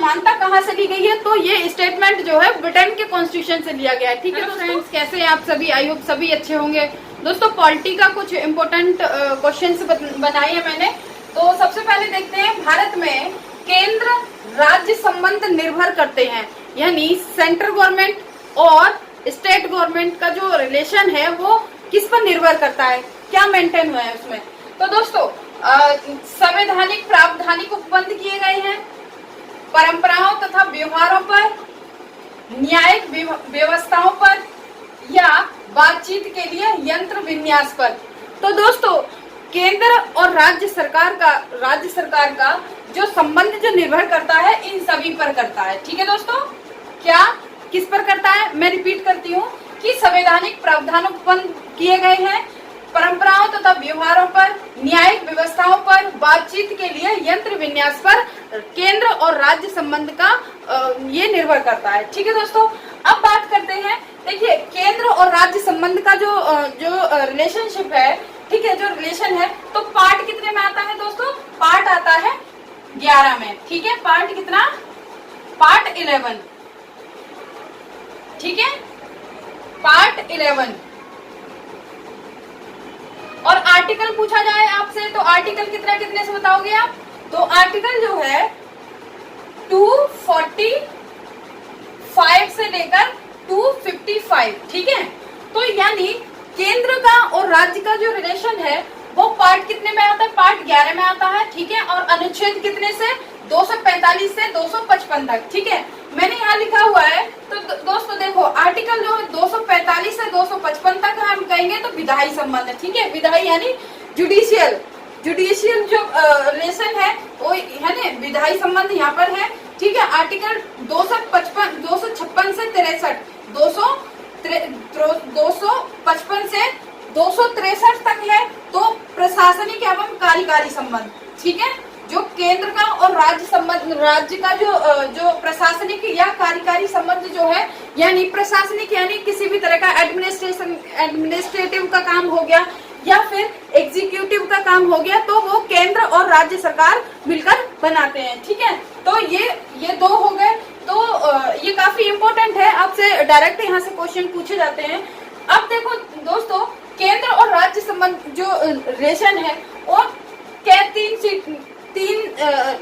समानता कहाँ से ली गई है, तो ये स्टेटमेंट जो है ब्रिटेन के कॉन्स्टिट्यूशन से लिया गया है। ठीक है तो फ्रेंड्स, कैसे हैं आप सभी? आई होप सभी अच्छे होंगे। दोस्तों पॉलिटी का कुछ इम्पोर्टेंट क्वेश्चंस बनाए हैं मैंने। तो सबसे पहले देखते हैं, भारत में केंद्र राज्य संबंध निर्भर करते हैं, यानी सेंट्रल गवर्नमेंट और स्टेट गवर्नमेंट का जो रिलेशन है वो किस पर निर्भर करता है, क्या मेंटेन हुआ है उसमें। तो दोस्तों संवैधानिक प्रावधानिक उपबंध किए गए हैं, परंपराओं तथा व्यवहारों पर, न्यायिक व्यवस्थाओं पर, या बातचीत के लिए यंत्र विन्यास पर। तो दोस्तों केंद्र और राज्य सरकार का जो संबंध जो निर्भर करता है इन सभी पर करता है। ठीक है दोस्तों, क्या किस पर करता है, मैं रिपीट करती हूँ कि संवैधानिक प्रावधान उपबंध किए गए हैं, परंपराओं तथा व्यवहारों पर, न्यायिक व्यवस्थाओं पर, बातचीत के लिए यंत्र विन्यास पर केंद्र और राज्य संबंध का ये निर्भर करता है। ठीक है दोस्तों, अब बात करते हैं, देखिए केंद्र और राज्य संबंध का जो रिलेशनशिप है, ठीक है, जो रिलेशन है, तो पार्ट कितने में आता है दोस्तों? पार्ट आता है 11 में। ठीक है, पार्ट कितना? पार्ट 11। ठीक है, पार्ट 11। और आर्टिकल पूछा जाए आपसे तो आर्टिकल कितने से बताओगे आप? तो आर्टिकल जो है 245 से लेकर 255। ठीक है, तो यानी केंद्र का और राज्य का जो रिलेशन है वो पार्ट कितने में आता है? पार्ट 11 में आता है। ठीक है, और अनुच्छेद कितने से? 245 से 255 तक। ठीक है, मैंने यहाँ लिखा हुआ है। तो दोस्तों देखो, आर्टिकल जो है 245 से 255 तक हम कहेंगे तो विधायी संबंध है। ठीक है, विधायी यानी जुडिशियल जो रिलेशन है वो है ना, विधायी संबंध यहाँ पर है। ठीक है, आर्टिकल 256 से 63, 255 से 263 तक है तो प्रशासनिक एवं कार्यकारी संबंध। ठीक है, जो केंद्र का और राज्य का जो प्रशासनिक या कार्यकारी संबंध जो है, यानी प्रशासनिक यानी किसी भी तरह का एडमिनिस्ट्रेटिव का काम हो गया या फिर एग्जीक्यूटिव का काम हो गया, तो वो केंद्र और राज्य सरकार मिलकर बनाते हैं। ठीक है, तो ये दो हो गए। तो ये काफी इम्पोर्टेंट है, आपसे डायरेक्ट यहाँ से क्वेश्चन पूछे जाते हैं। अब देखो दोस्तों, केंद्र और राज्य संबंध जो रिलेशन है और क्या तीन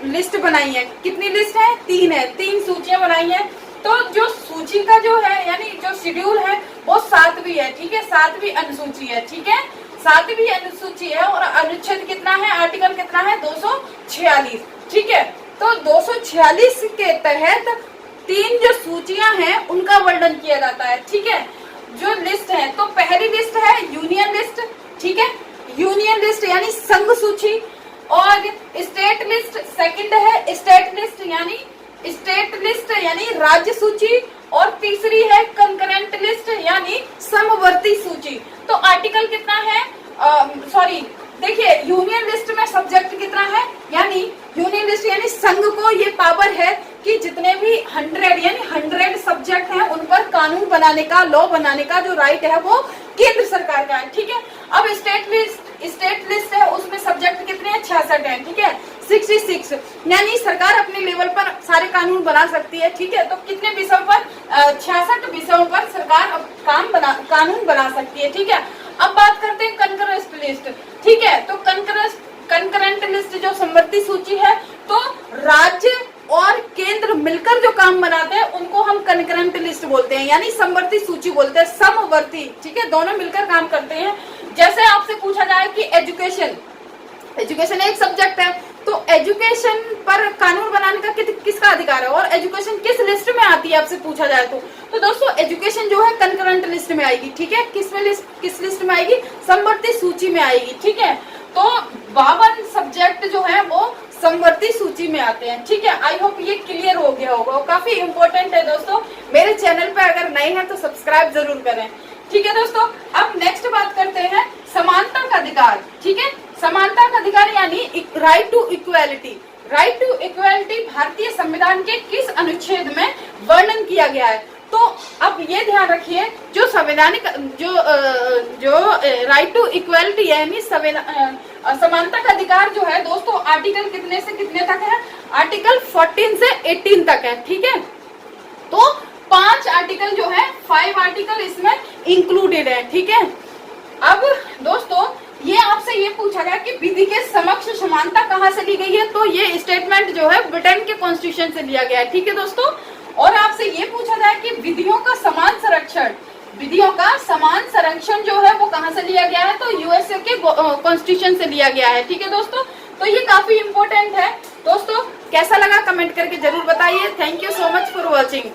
लिस्ट बनाई है। कितनी लिस्ट है? 3 है, 3 सूचियां बनाई है। तो जो सूची का जो है यानी जो शेड्यूल है वो 7वीं है। ठीक है, 7वीं अनुसूची है। ठीक है, 7वीं अनुसूची है और अनुच्छेद कितना है, आर्टिकल कितना है? 246। ठीक है, तो 246 के तहत 3 जो सूचियां हैं उनका वर्णन किया जाता है। ठीक है, जो लिस्ट है, तो पहली लिस्ट है यूनियन लिस्ट। ठीक है, यूनियन लिस्ट यानी संघ सूची, और स्टेट लिस्ट सेकंड है, स्टेट लिस्ट यानी राज्य सूची, और तीसरी है कंकरेंट लिस्ट यानी समवर्ती सूची। तो आर्टिकल कितना है, देखिए यूनियन लिस्ट में सब्जेक्ट कितना है, यानी यूनियन लिस्ट यानी संघ को ये पावर है कि जितने भी 100 सब्जेक्ट हैं उन पर कानून बनाने का, लॉ बनाने का जो राइट है वो केंद्र सरकार का है। ठीक है, अब स्टेट लिस्ट है, उसमें सब्जेक्ट कितने हैं? 66 है। ठीक है, 66 यानी सरकार अपने लेवल पर सारे कानून बना सकती है। ठीक है, तो कितने विषयों पर? 66 विषयों पर सरकार कानून बना सकती है। ठीक है, अब बात करते हैं कंकरेंट लिस्ट। ठीक है, तो कंकरेंट लिस्ट जो समवर्ती सूची है, तो राज्य और केंद्र मिलकर जो काम बनाते हैं उनको हम कंकरेंट लिस्ट बोलते हैं, यानी समवर्ती सूची बोलते हैं, समवर्ती। ठीक है, दोनों मिलकर काम करते हैं। जैसे आपसे पूछा जाए कि एजुकेशन एक सब्जेक्ट है, तो एजुकेशन पर कानून बनाने का किसका अधिकार है और एजुकेशन किस लिस्ट में आती है, आपसे पूछा जाए तो दोस्तों एजुकेशन जो है कंकरेंट लिस्ट में आएगी। ठीक है, किस लिस्ट में आएगी? समवर्ती सूची में आएगी। ठीक है, तो 52 सब्जेक्ट जो है वो समवर्ती सूची में आते हैं। ठीक है, आई होप ये क्लियर हो गया होगा, काफी इंपॉर्टेंट है दोस्तों। मेरे चैनल पे अगर नए हैं तो सब्सक्राइब जरूर करें। ठीक है दोस्तों, अब नेक्स्ट बात करते हैं समानता का अधिकार। ठीक है, समानता का अधिकार यानी right to equality. Right to equality भारतीय संविधान के किस अनुच्छेद में वर्णन किया गया है? तो अब ये ध्यान रखिए, जो संवैधानिक जो राइट टू इक्वलिटी यानी समानता का अधिकार जो है दोस्तों, आर्टिकल कितने से कितने तक है? आर्टिकल 14 से 18 तक है, ठीक है। तो 5 आर्टिकल जो है, 5 आर्टिकल इसमें इंक्लूडेड है, ठीक है। अब दोस्तों ये आपसे ये पूछा गया कि विधि के समक्ष समानता कहाँ से ली गई है, तो ये स्टेटमेंट जो है ब्रिटेन के कॉन्स्टिट्यूशन से लिया गया है, ठीक है दोस्तों। और आपसे ये पूछा जाए कि विधियों का समान संरक्षण, विधियों का समान संरक्षण जो है वो कहाँ से लिया गया है, तो यूएसए के कॉन्स्टिट्यूशन से लिया गया है, ठीक है दोस्तों। तो ये काफी इंपॉर्टेंट है दोस्तों। कैसा लगा कमेंट करके जरूर बताइए। Thank you so much for watching.